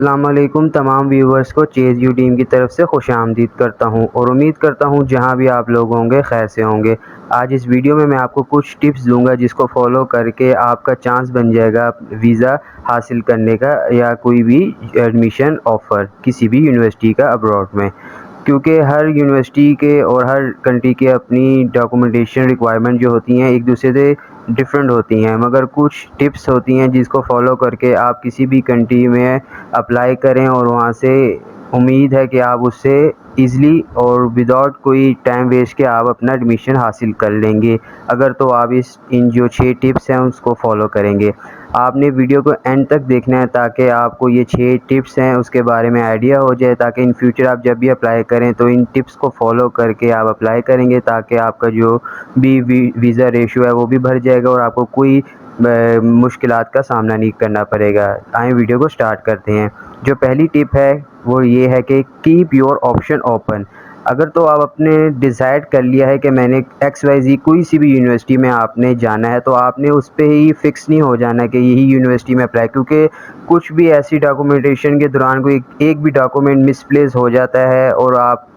السلام علیکم تمام ویورز کو چیز یو ٹیم کی طرف سے خوش آمدید کرتا ہوں اور امید کرتا ہوں جہاں بھی آپ لوگ ہوں گے خیر سے ہوں گے۔ آج اس ویڈیو میں آپ کو کچھ ٹپس دوں گا جس کو فالو کر کے آپ کا چانس بن جائے گا ویزا حاصل کرنے کا یا کوئی بھی ایڈمیشن آفر کسی بھی یونیورسٹی کا ابراڈ میں، کیونکہ ہر یونیورسٹی کے اور ہر کنٹری کے اپنی ڈاکومنٹیشن ریکوائرمنٹ جو ہوتی ہیں ایک دوسرے سے ڈفرینٹ ہوتی ہیں، مگر کچھ ٹپس ہوتی ہیں جس کو فالو کر کے آپ کسی بھی کنٹری میں اپلائی کریں اور وہاں سے امید ہے کہ آپ اس سے ایزلی اور وداؤٹ کوئی ٹائم ویسٹ کے آپ اپنا ایڈمیشن حاصل کر لیں گے اگر تو آپ ان جو 6 ٹپس ہیں اس کو فالو کریں گے۔ آپ نے ویڈیو کو اینڈ تک دیکھنا ہے تاکہ آپ کو یہ 6 ٹپس ہیں اس کے بارے میں آئیڈیا ہو جائے، تاکہ ان فیوچر آپ جب بھی اپلائی کریں تو ان ٹپس کو فالو کر کے آپ اپلائی کریں گے، تاکہ آپ کا جو بھی ویزا ریشو ہے وہ بھی بڑھ جائے گا اور آپ کو کوئی مشکلات کا سامنا نہیں کرنا پڑے گا۔ آئیں ویڈیو کو سٹارٹ کرتے ہیں۔ جو پہلی ٹپ ہے وہ یہ ہے کہ کیپ یور آپشن اوپن۔ اگر تو آپ اپنے ڈیسائیڈ کر لیا ہے کہ میں نے ایکس وائی زی کوئی سی بھی یونیورسٹی میں آپ نے جانا ہے تو آپ نے اس پہ ہی فکس نہیں ہو جانا کہ یہی یونیورسٹی میں اپلائی، کیونکہ کچھ بھی ایسی ڈاکومنٹیشن کے دوران کوئی ایک بھی ڈاکومنٹ مس پلیس ہو جاتا ہے اور آپ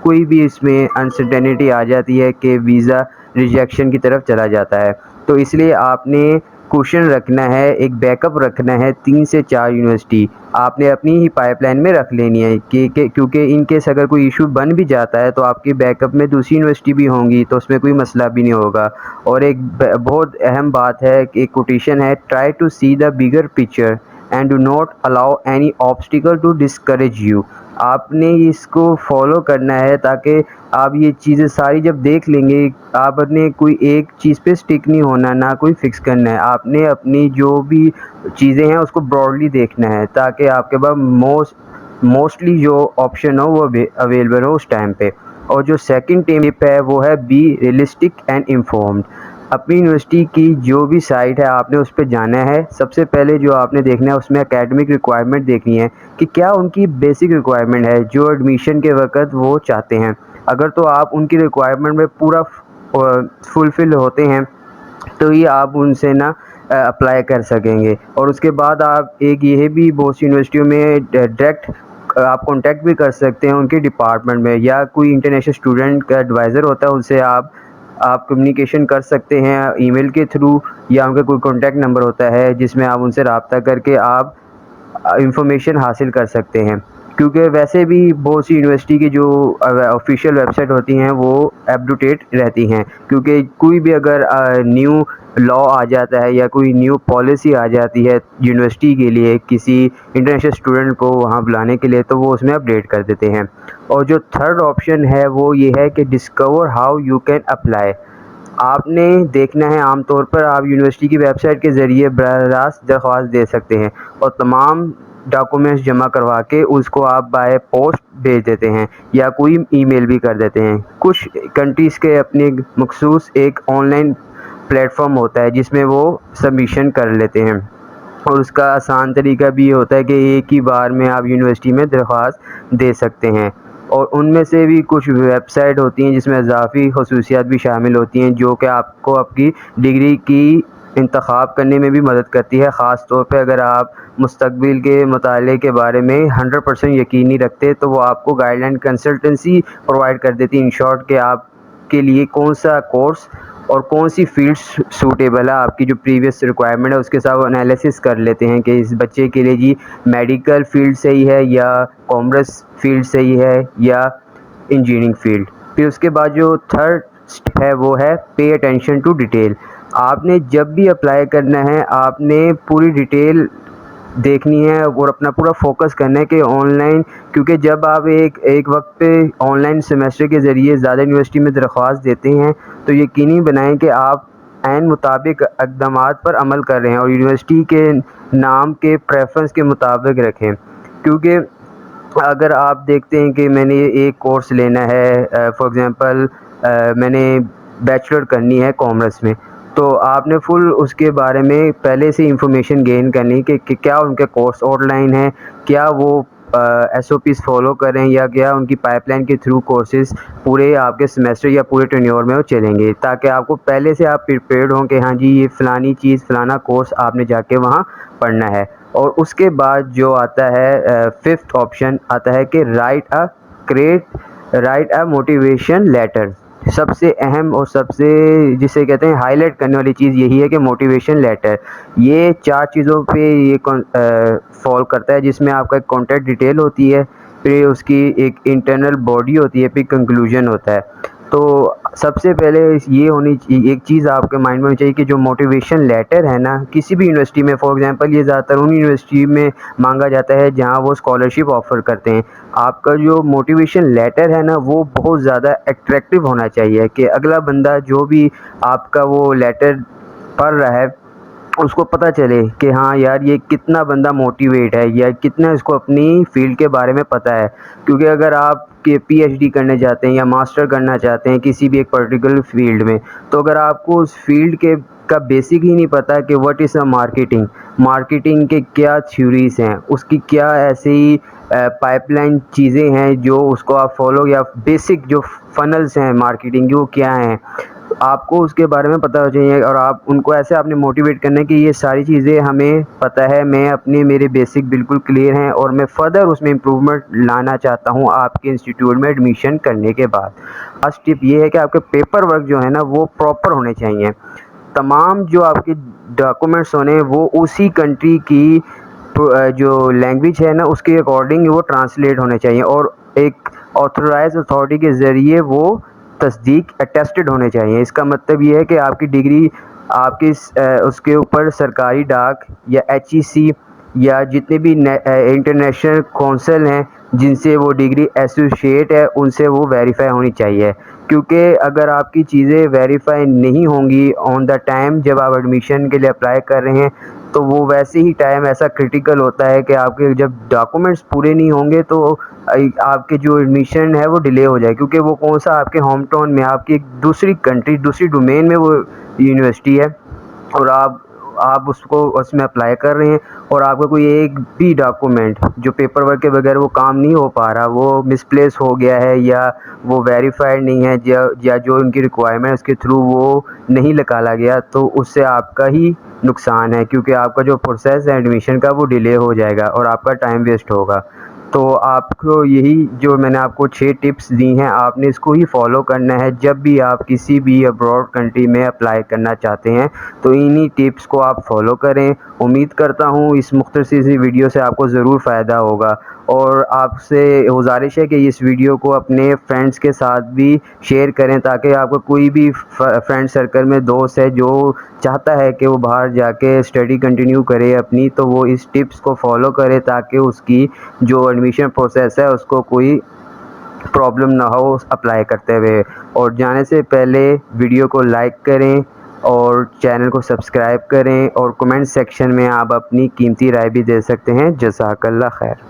کوئی بھی اس میں انسرٹینٹی آ جاتی ہے کہ ویزا ریجیکشن کی طرف چلا جاتا ہے، تو اس لیے آپ نے کوشن رکھنا ہے، ایک بیک اپ رکھنا ہے 3 سے 4 یونیورسٹی آپ نے اپنی ہی پائپ لائن میں رکھ لینی ہے کیونکہ ان کیس اگر کوئی ایشو بن بھی جاتا ہے تو آپ کے بیک اپ میں دوسری یونیورسٹی بھی ہوں گی تو اس میں کوئی مسئلہ بھی نہیں ہوگا۔ اور ایک بہت اہم بات ہے کہ ایک کوٹیشن ہے، try to see the bigger picture and do not allow any obstacle to discourage you. آپ نے اس کو فالو کرنا ہے تاکہ آپ یہ چیزیں ساری جب دیکھ لیں گے آپ نے کوئی ایک چیز پہ سٹک نہیں ہونا، نہ کوئی فکس کرنا ہے، آپ نے اپنی جو بھی چیزیں ہیں اس کو براڈلی دیکھنا ہے تاکہ آپ کے پاس موسٹلی جو آپشن ہو وہ اویلیبل ہو اس ٹائم پہ۔ اور جو سیکنڈ ٹپ ہے وہ ہے بی ریئلسٹک اینڈ انفارمڈ۔ اپنی یونیورسٹی کی جو بھی سائٹ ہے آپ نے اس پہ جانا ہے، سب سے پہلے جو آپ نے دیکھنا ہے اس میں اکیڈمک ریکوائرمنٹ دیکھنی ہے کہ کیا ان کی بیسک ریکوائرمنٹ ہے جو ایڈمیشن کے وقت وہ چاہتے ہیں۔ اگر تو آپ ان کی ریکوائرمنٹ میں پورا فلفل ہوتے ہیں تو یہ آپ ان سے اپلائی کر سکیں گے۔ اور اس کے بعد آپ ایک یہ بھی بہت سی یونیورسٹیوں میں ڈائریکٹ آپ کانٹیکٹ بھی کر سکتے ہیں ان کے ڈپارٹمنٹ میں، یا کوئی انٹرنیشنل اسٹوڈنٹ کا ایڈوائزر ہوتا ہے ان سے آپ کمیونیکیشن کر سکتے ہیں ای میل کے تھرو، یا ان کا کوئی کانٹیکٹ نمبر ہوتا ہے جس میں آپ ان سے رابطہ کر کے آپ انفارمیشن حاصل کر سکتے ہیں۔ کیونکہ ویسے بھی بہت سی یونیورسٹی کی جو آفیشیل ویب سائٹ ہوتی ہیں وہ اپ ٹو ڈیٹ رہتی ہیں، کیونکہ کوئی بھی اگر نیو لا آ جاتا ہے یا کوئی نیو پالیسی آ جاتی ہے یونیورسٹی کے لیے کسی انٹرنیشنل اسٹوڈنٹ کو وہاں بلانے کے لیے تو وہ اس میں اپڈیٹ کر دیتے ہیں۔ اور جو تھرڈ آپشن ہے وہ یہ ہے کہ discover how you can apply. آپ نے دیکھنا ہے عام طور پر آپ یونیورسٹی کی ویب سائٹ کے ذریعے براہ راست درخواست دے سکتے ہیں اور تمام ڈاکومنٹس جمع کروا کے اس کو آپ بائی پوسٹ بھیج دیتے ہیں یا کوئی ای میل بھی کر دیتے ہیں۔ کچھ کنٹریز کے اپنے مخصوص ایک آن لائن پلیٹ فارم ہوتا ہے جس میں وہ سبمیشن کر لیتے ہیں، اور اس کا آسان طریقہ بھی یہ ہوتا ہے کہ ایک ہی بار میں آپ یونیورسٹی میں درخواست دے سکتے ہیں۔ اور ان میں سے بھی کچھ ویب سائٹ ہوتی ہیں جس میں اضافی خصوصیات بھی شامل ہوتی ہیں جو کہ آپ کو آپ کی ڈگری کی انتخاب کرنے میں بھی مدد کرتی ہے، خاص طور پہ اگر آپ مستقبل کے مطالعے کے بارے میں 100% یقین نہیں رکھتے تو وہ آپ کو گائیڈ لائن کنسلٹنسی پرووائڈ کر دیتی ہے، ان شارٹ کہ آپ کے لیے کون سا کورس اور کون سی فیلڈ سوٹیبل ہے، آپ کی جو پریویس ریکوائرمنٹ ہے اس کے ساتھ وہ انالیسس کر لیتے ہیں کہ اس بچے کے لیے جی میڈیکل فیلڈ صحیح ہے یا کامرس فیلڈ صحیح ہے یا انجینئرنگ فیلڈ۔ پھر اس کے بعد جو تھرڈ اسٹیپ ہے وہ ہے پے اٹینشن ٹو ڈیٹیل۔ آپ نے جب بھی اپلائی کرنا ہے آپ نے پوری ڈیٹیل دیکھنی ہے اور اپنا پورا فوکس کرنا ہے کہ آن لائن، کیونکہ جب آپ ایک وقت پہ آن لائن سیمیسٹر کے ذریعے زیادہ یونیورسٹی میں درخواست دیتے ہیں تو یقینی بنائیں کہ آپ عین مطابق اقدامات پر عمل کر رہے ہیں اور یونیورسٹی کے نام کے پریفرنس کے مطابق رکھیں۔ کیونکہ اگر آپ دیکھتے ہیں کہ میں نے ایک کورس لینا ہے، فار ایگزامپل میں نے بیچلر کرنی ہے کامرس میں، تو آپ نے فل اس کے بارے میں پہلے سے انفارمیشن گین کرنی کہ کیا ان کے کورس آؤٹ لائن ہے، کیا وہ ایس او پیز فالو کریں یا کیا ان کی پائپ لائن کے تھرو کورسز پورے آپ کے سیمیسٹر یا پورے ٹینیور میں وہ چلیں گے، تاکہ آپ کو پہلے سے آپ پریپیئرڈ ہوں کہ ہاں جی یہ فلانی چیز فلانا کورس آپ نے جا کے وہاں پڑھنا ہے۔ اور اس کے بعد جو آتا ہے ففتھ آپشن آتا ہے کہ رائٹ اے موٹیویشن لیٹر. سب سے اہم اور سب سے جسے کہتے ہیں ہائی لائٹ کرنے والی چیز یہی ہے کہ موٹیویشن لیٹر. یہ 4 چیزوں پہ یہ فال کرتا ہے، جس میں آپ کا ایک کانٹیکٹ ڈیٹیل ہوتی ہے، پھر اس کی ایک انٹرنل باڈی ہوتی ہے، پھر کنکلوژن ہوتا ہے. تو سب سے پہلے یہ ہونی چاہیے، ایک چیز آپ کے مائنڈ میں ہونی چاہیے کہ جو موٹیویشن لیٹر ہے نا، کسی بھی یونیورسٹی میں، فار ایگزامپل یہ زیادہ تر ان یونیورسٹی میں مانگا جاتا ہے جہاں وہ اسکالرشپ آفر کرتے ہیں. آپ کا جو موٹیویشن لیٹر ہے نا وہ بہت زیادہ اٹریکٹیو ہونا چاہیے کہ اگلا بندہ جو بھی آپ کا وہ لیٹر پڑھ رہا ہے اس کو پتہ چلے کہ ہاں یار یہ کتنا بندہ موٹیویٹ ہے یا کتنا اس کو اپنی فیلڈ کے بارے میں پتہ ہے. کیونکہ اگر آپ کے پی ایچ ڈی کرنے جاتے ہیں یا ماسٹر کرنا چاہتے ہیں کسی بھی ایک پرٹیکولر فیلڈ میں، تو اگر آپ کو اس فیلڈ کا بیسک ہی نہیں پتہ کہ واٹ از اے مارکیٹنگ کے کیا تھیوریز ہیں، اس کی کیا ایسی پائپ لائن چیزیں ہیں جو اس کو آپ فالو، یا بیسک جو فنلز ہیں مارکیٹنگ کی وہ کیا ہیں، آپ کو اس کے بارے میں پتہ ہو چاہیے. اور آپ ان کو ایسے آپ نے موٹیویٹ کرنا ہے کہ یہ ساری چیزیں ہمیں پتہ ہے، میرے بیسک بالکل کلیئر ہیں اور میں فردر اس میں امپروومنٹ لانا چاہتا ہوں آپ کے انسٹیٹیوٹ میں ایڈمیشن کرنے کے بعد. فرسٹ ٹپ یہ ہے کہ آپ کے پیپر ورک جو ہے نا وہ پراپر ہونے چاہیے. تمام جو آپ کے ڈاکومنٹس ہونے وہ اسی کنٹری کی جو لینگویج ہے نا اس کے اکارڈنگ وہ ٹرانسلیٹ ہونے چاہیے، اور ایک آتھورائز اتھارٹی کے ذریعے وہ تصدیق اٹیسٹڈ ہونے چاہیے. اس کا مطلب یہ ہے کہ آپ کی ڈگری آپ کی اس کے اوپر سرکاری ڈاک یا ایچ ای سی یا جتنے بھی انٹرنیشنل کونسل ہیں جن سے وہ ڈگری ایسوسیٹ ہے ان سے وہ ویریفائی ہونی چاہیے. کیونکہ اگر آپ کی چیزیں ویریفائی نہیں ہوں گی آن دا ٹائم جب آپ ایڈمیشن کے لیے اپلائی کر رہے ہیں، تو وہ ویسے ہی ٹائم ایسا کرٹیکل ہوتا ہے کہ آپ کے جب ڈاکومنٹس پورے نہیں ہوں گے تو آپ کے جو ایڈمیشن ہے وہ ڈیلے ہو جائے. کیونکہ وہ کون سا آپ کے ہوم ٹاؤن میں آپ کی ایک دوسری کنٹری دوسری ڈومین میں وہ یونیورسٹی ہے، اور آپ اس میں اپلائی کر رہے ہیں، اور آپ کا کوئی ایک بھی ڈاکومنٹ جو پیپر ورک کے بغیر وہ کام نہیں ہو پا رہا، وہ مس پلیس ہو گیا ہے یا وہ ویریفائڈ نہیں ہے یا جو ان کی ریکوائرمنٹ اس کے تھرو وہ نہیں نکالا گیا، تو اس سے آپ کا ہی نقصان ہے. کیونکہ آپ کا جو پروسیس ہے ایڈمیشن کا وہ ڈیلے ہو جائے گا اور آپ کا ٹائم ویسٹ ہوگا. تو آپ کو یہی جو میں نے آپ کو 6 ٹپس دی ہیں آپ نے اس کو ہی فالو کرنا ہے جب بھی آپ کسی بھی ابراڈ کنٹری میں اپلائی کرنا چاہتے ہیں. تو انہی ٹپس کو آپ فالو کریں. امید کرتا ہوں اس مختصر سی ویڈیو سے آپ کو ضرور فائدہ ہوگا، اور آپ سے گزارش ہے کہ اس ویڈیو کو اپنے فرینڈس کے ساتھ بھی شیئر کریں تاکہ آپ کا کوئی بھی فرینڈ سرکل میں دوست ہے جو چاہتا ہے کہ وہ باہر جا کے اسٹڈی کنٹینیو کرے اپنی، تو وہ اس ٹپس کو فالو کرے تاکہ اس کی جو ایڈمیشن پروسیس ہے اس کو کوئی پرابلم نہ ہو اپلائی کرتے ہوئے. اور جانے سے پہلے ویڈیو کو لائک کریں اور چینل کو سبسکرائب کریں، اور کمنٹ سیکشن میں آپ اپنی قیمتی رائے بھی دے سکتے ہیں. جزاک اللہ خیر.